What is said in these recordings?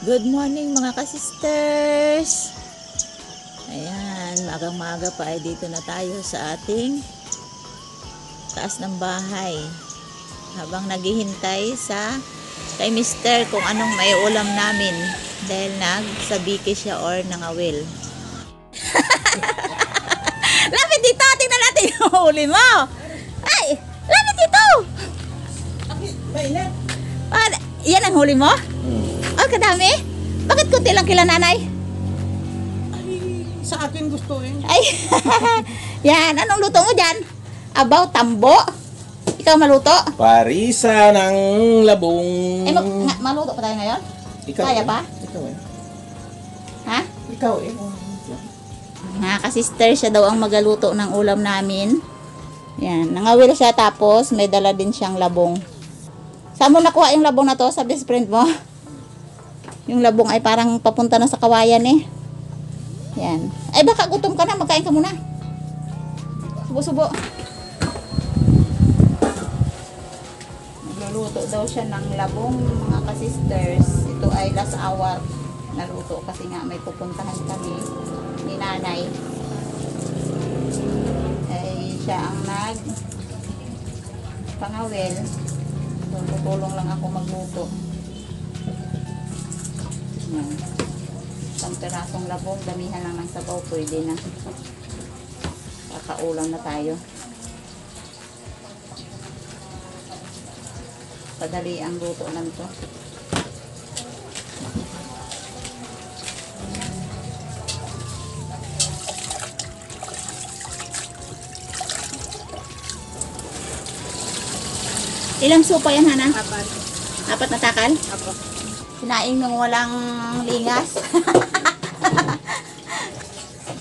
Good morning mga ka-sisters. Ayan, magang-maga pa ay dito na tayo sa ating taas ng bahay. Habang naghihintay kay Mister kung anong may ulam namin. Dahil nagsabiki siya or nangawil. Lapit dito! Tingnan natin yung huli mo! Ay! Lapit dito! Yan ang huli mo? Oh, kadami? Bakit kunti lang kila nanay? Ay, sa akin gusto eh. Ay, yan. Anong luto mo dyan? Abaw, tambo? Ikaw maluto? Parisa ng labong. Eh, maluto pa tayo ngayon? Ikaw Kaya eh. pa? Ikaw eh. Ha? Ikaw eh. Mga ka-sister, siya daw ang magaluto ng ulam namin. Yan. Nangawil siya tapos may dala din siyang labong. Saan mo nakuha yung labong na to? Sa best friend mo? Yung labong ay parang papunta na sa kawayan eh. Yan. Ay baka gutom ka na, magkain ka muna. Subo-subo. Nagluluto daw siya ng labong mga ka-sisters. Ito ay last hour naluto kasi nga may pupuntahan kami ni nanay. Ay siya ang pangawil. So, tutulong lang ako magluto. Yan. Isang perasong labong, damihan lang ng sabaw, pwede na. Kakaulam na tayo. Padali ang luto lang ito. Ilang sopa yan, Hana? Apat. Apat na takal? Apo. Sinaing nung walang lingas.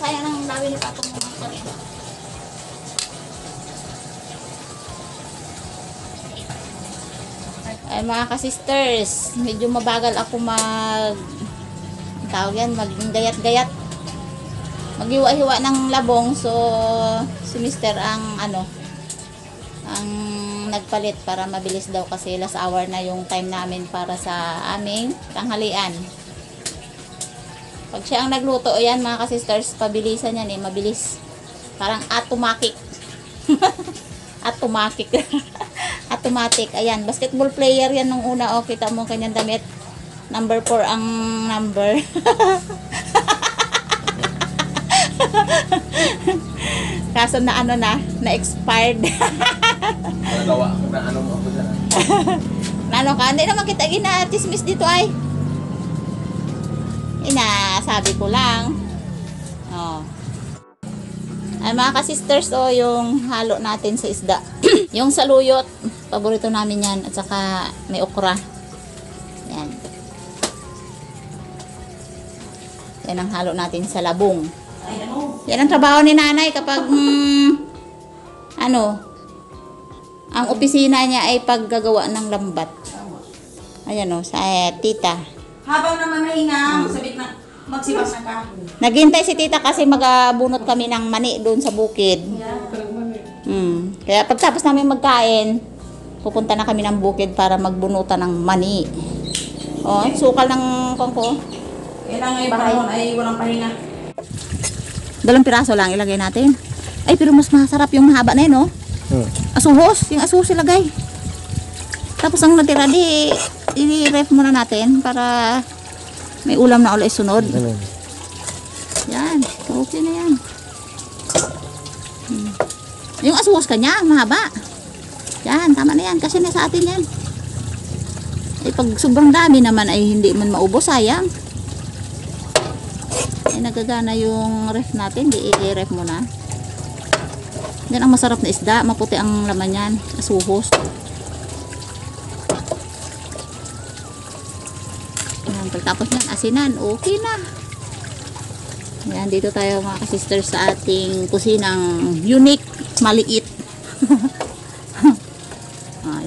Sayang nang lawin pa akong mga kami. Ay mga ka-sisters, medyo mabagal ako tawag yan, maggayat-gayat. Maghiwa-hiwa ng labong, so si Mister ang nagpalit para mabilis daw kasi last hour na yung time namin para sa aming tanghalian. Pag siya ang nagluto, yan mga ka-sisters, pabilisan yan eh, mabilis. Parang automatic. Automatic. Automatic. Ayan, basketball player yan nung una. O, kita mo kanyang damit. Number 4 ang number. Kaso na na-expired. Nagawa ko na mo ako dyan. Nano ka? Hindi naman kita gina-chismis dito ay. Sabi ko lang. Oh. Ay mga ka-sisters, yung halo natin sa isda. Yung saluyot, paborito namin yan. At saka may okra. Yan. Yan ang halo natin sa labong. Yan ang trabaho ni nanay kapag ang opisina niya ay paggagawa ng lambat. Ayan sa tita. Habang naman mahinga, sabit na magsibas na ka. Naghintay si tita kasi magabunot kami ng mani doon sa bukid. Kaya pagtapos namin magkain, pupunta na kami ng bukid para magbunutan ng mani. Oh, sukal ng kongko. Yan ang ngayon panahon ay walang pahinga. 2 piraso lang ilagay natin. Ay, pero mas masarap yung mahaba na yun, Asuhos, yung asuhos ilagay. Tapos ang natira i-ref muna natin para may ulam na ulit sunod. Yan, okay na yan. Yung asuhos kanya, mahaba. Yan, tama na yan kasi nasa atin yan. Eh, pag sobrang dami naman ay hindi man maubos, sayang. Ay, nagagana yung ref natin, i-ref muna. Yan ang masarap na isda, maputi ang laman yan, asuhos. Yan, pagtapos yan, asinan, okay na. Yan, dito tayo mga ka-sisters sa ating kusinang unique, maliit.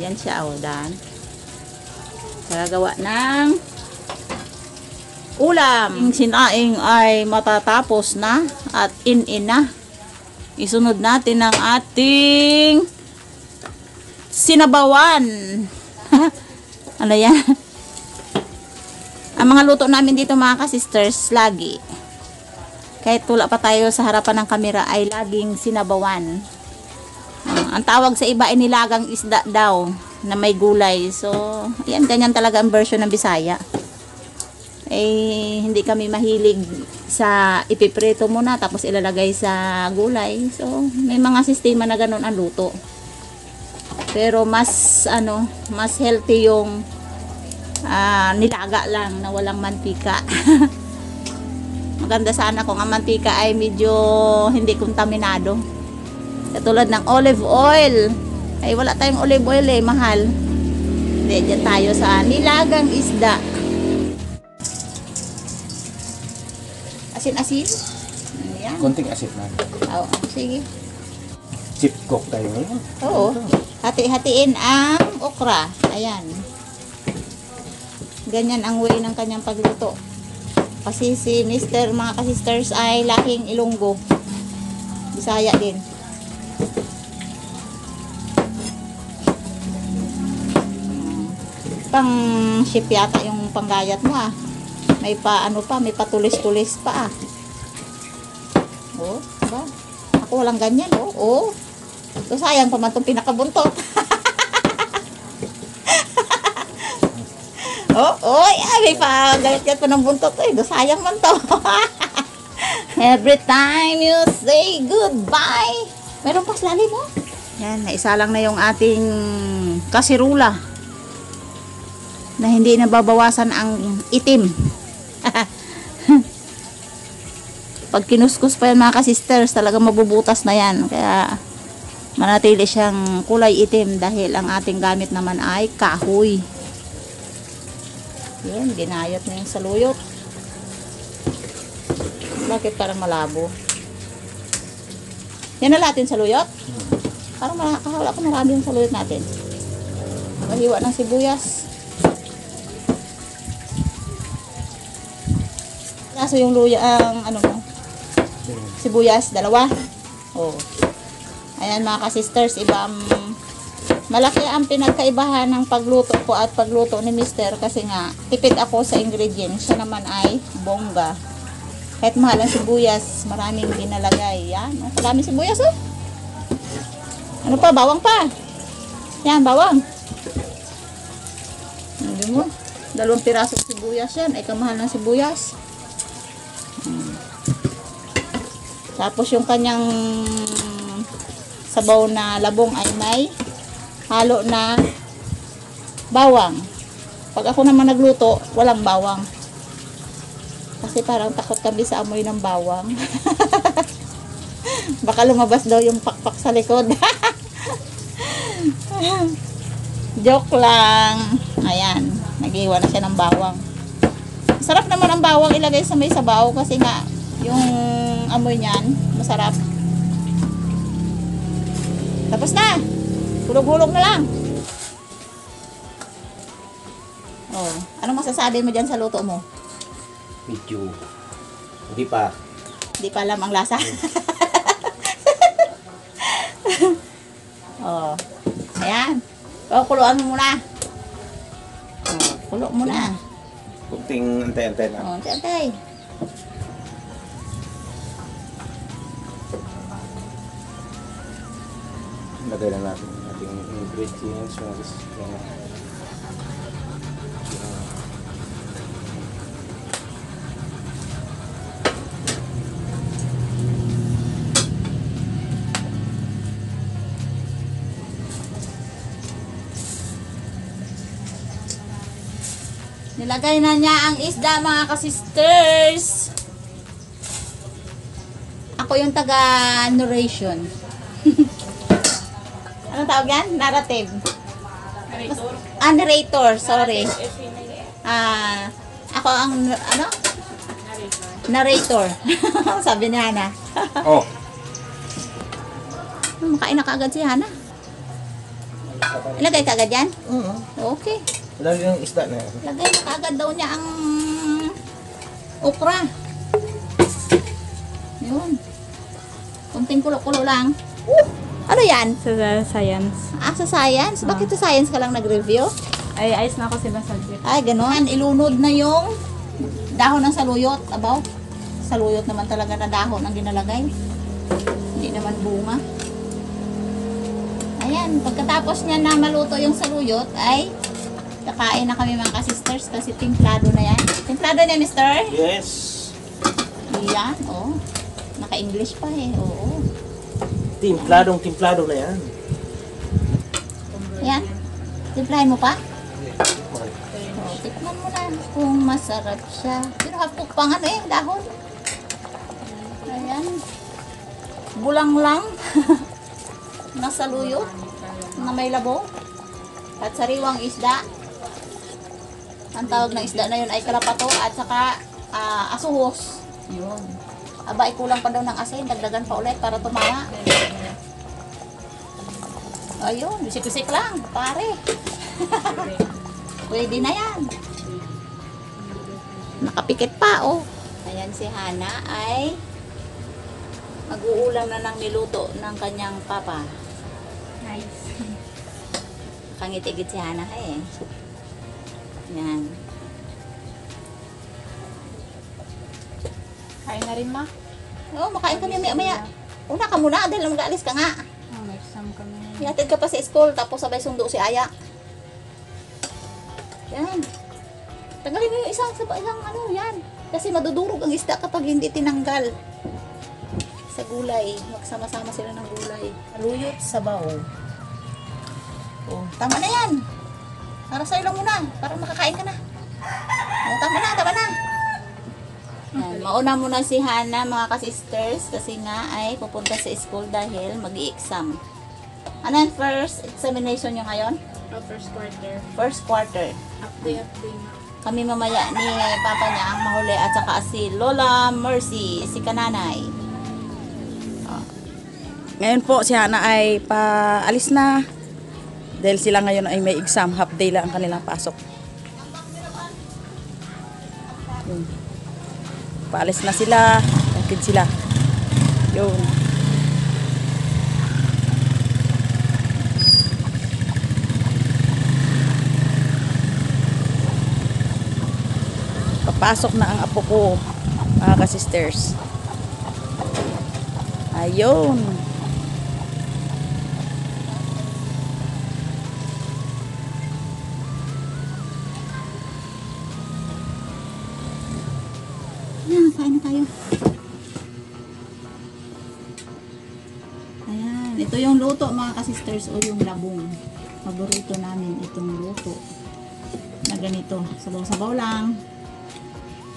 Yan siya, dan. Gagawa ng ulam. Ang sinaing ay matatapos na at in-ina. Isunod natin ang ating sinabawan. Ano yan? Ang mga luto namin dito mga ka-sisters, lagi. Kahit wala pa tayo sa harapan ng kamera ay laging sinabawan. Ang tawag sa iba ay nilagang isda daw na may gulay. So, ayan, ganyan talaga ang version ng Bisaya. Eh, hindi kami mahilig sa ipiprito muna tapos ilalagay sa gulay. So, may mga sistema na ganun ang luto. Pero mas mas healthy yung nilaga lang na walang mantika. Maganda sana kung ang mantika ay medyo hindi kontaminado. Katulad ng olive oil. Ay wala tayong olive oil eh, mahal. Hindi, dyan tayo sa nilagang isda. Asin-asin. Ayan. Konting asit na. Oo, sige. Chip cook tayo ngayon. Oo. Hati-hatiin ang okra. Ayan. Ganyan ang way ng kanyang pagluto. Kasi si Mr. mga ka-sisters ay laking Ilonggo. Bisaya din. Pang ship yata yung panggayat mo ah. May may patulis-tulis pa ah. Oh, ba? Ako walang ganyan oh. Oh. So sayang pa man itong pinakabuntot. May pagayat-gayat pa ng buntot. Sayang man to. Every time you say goodbye. Meron pa sa lalim mo. Yan, naisa lang na yung ating kasirula. Na hindi nababawasan ang itim. Pag kinuskus pa yan mga ka-sisters, talaga mabubutas na yan. Kaya manatili siyang kulay itim dahil ang ating gamit naman ay kahoy. Yan, ginayat na yung saluyot. Bakit parang malabo? Yan na natin saluyot? Parang nakakawala ko marami yung saluyot natin. Mahiwa ng sibuyas. Kaso yung luya, sibuyas, dalawa. Oh. Ayan mga ka-sisters, malaki ang pinagkaibahan ng pagluto ko at pagluto ni Mr. Kasi nga, tipid ako sa ingredients. Siya naman ay bongga. Kahit mahal ang sibuyas, maraming ginalagay. Yan, maraming sibuyas oh. Ano pa, bawang pa. Yan, bawang. Hindi mo, 2 pirasong sibuyas yan. Ay kamahal ng sibuyas. Tapos yung kanyang sabaw na labong ay may halo na bawang. Pag ako naman nagluto, walang bawang. Kasi parang takot kami sa amoy ng bawang. Baka lumabas daw yung pakpak sa likod. Joke lang. Ayan, nag-iwan na siya ng bawang. Sarap naman ang bawang ilagay sa may sabaw kasi nga yung amoy niyan masarap. Tapos na. Hulog-hulog na lang. Oh, anong masasabi mo dyan sa luto mo? Medyo. Hindi pa. Hindi pa alam ang lasa. Oh. Ayan. Kuluan mo muna. Oh, kulo muna. Kunting antay-antay lang. Oh, antay. Lagay lang natin yung ating ingredients. Nilagay na niya ang isda mga ka-sisters. Ako yung taga-narration. Anong tawag yan? Narrative. Narrator. Narrator, sorry. Ako ang, narrator. Sabi ni Hana. Oh. Makain na kaagad si Hana. Ilagay ka agad yan? Okay. Lagi yung isda na yan. Lagay na kaagad daw niya ang okra. Yun. Kunting kulo-kulo lang. Ano yan? Sa science. Sa science? Bakit sa science ka lang nag-review? Ay, ayos na ako sila subject. Ay, gano'n. Ilunod na yung Dahon ng saluyot, abaw. Saluyot naman talaga na dahon ang ginalagay. Hindi naman bunga. Ayan, pagkatapos niya na maluto yung saluyot, ay kakain na kami mga ka-sisters kasi timplado na yan. Timplado na, mister? Yes. Yan, oh. Naka-English pa eh, oo. Timplado na yan. Yan. Timplahin mo pa? Oh, tikman mo na kung masarap siya. Pero hapok pang ano eh, dahon. Ayan. Bulang lang. Nasaluyot. Na may labo. At sariwang isda. Ang tawag ng isda na yun ay kalapato at saka asuhos. Yun. Aba, kulang pa daw ng asin. Dagdagan pa ulit para tumama. Ayun, bisik-bisik lang, pare. Pwede na yan. Nakapikit pa, oh. Ayan si Hana ay mag-uulam na ng niluto ng kanyang papa. Nice. Nakangiti-git si Hana eh. Yan. Kain na rin, ma. Oo, makain kami maya-maya. Una ka muna, dahil mag-aalis ka nga. Oh, may exam kami. Ihatid ka pa sa school, tapos sabay sundo si Aya. Yan. Tanggalin mo yung isang ano, yan. Kasi madudurog ang isda kapag hindi tinanggal. Sa gulay. Magsama-sama sila ng gulay. Aluyot sa baw. Oh, tama na yan. Para sa'yo lang muna. Para makakain ka na. Oh, tama na, tama na. Yan. Mauna muna si Hana, mga ka-sisters, kasi nga ay pupunta sa school dahil mag-i-exam. Ano yung first examination nyo ngayon? First quarter. First quarter. Update na. Kami mamaya ni Papa niya ang mahuli at saka si Lola Mercy, si kananay. Ngayon po si Hana ay paalis na dahil sila ngayon ay may exam, half day lang ang kanilang pasok. Yun. Paalis na sila, nakid sila. Yun. Papasok na ang apo ko, mga ka-sisters. Ayun. Yan, kain na tayo. Ayan, ito yung luto mga ka-sisters o yung labong. Paborito namin itong luto. Na ganito, sabaw-sabaw lang.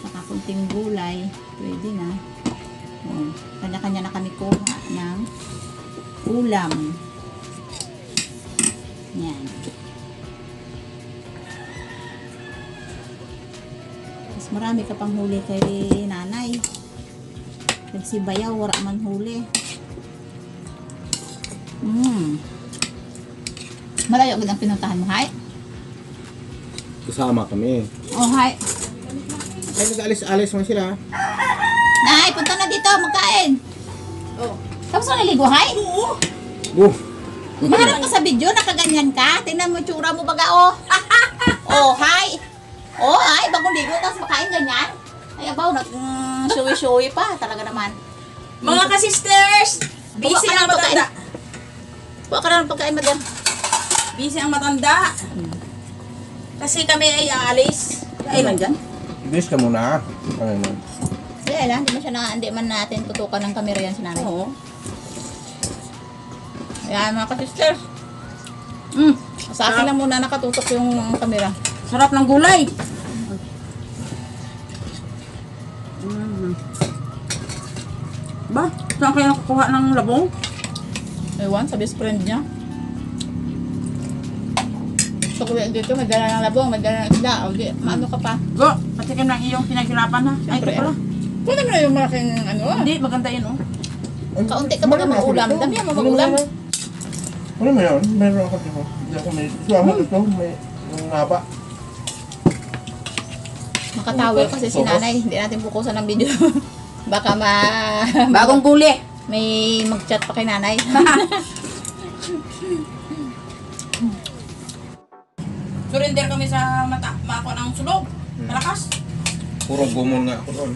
Saka kunting gulay, pwede na. O, kanya-kanya na kami kuha ng ulam. Yan. Mas marami ka pang huli kay nanay. Nagsibayaw, wala man huli. Malayo agad ang pinuntahan mo, hay? Kasama kami. Oh, hay. Ay, nag-alis-alis man sila. Nay, punta na dito, magkain. Oh. Tapos na naligo, hay? Oo. Maharap ka sa video, nakaganyan ka. Tingnan mo yung tsura mo baga, oh. Oh, hi. Oh, ay, bagong ligo, tapos makain ganyan. Ay, abaw, showy-showy pa. Talaga naman. Mga ka-sisters! Busy ang matanda. Buka ka na ng pagkain, madam. Busy ang matanda. Kasi kami ay aalis. Ay, man dyan. Ibis ka muna. Ano? Hindi man natin tutukan ng kamera yan si nanay. Oo. Ayan, mga ka-sisters. Sa akin lang muna nakatutok yung kamera. Sarap ng gulay. Ba? Saan kayo nakukuha ng labong? Ewan, sa best friend niya. So, kuya dito, may gala ng labong, may gala ng isda. O, maano ka pa? Go! Patikim ng iyong pinaghirapan ha. Ay, ito Siyempre, pala. Kunin mo na yung malaking ano ah. Hindi, maganda yun oh. Kaunti ka baga mag-ulam. Dami mo mag-ulam. Ano mo yun? Meron ako dito. Hindi ako may... Suwa mo ito. May ngaba. Makatawel kasi si nanay. Hindi natin bukusan ng video. Baka Bagong guli. may mag-chat pa kay nanay. Surrender kami sa mako ng sulog. Malakas. Puro gumon nga ako doon.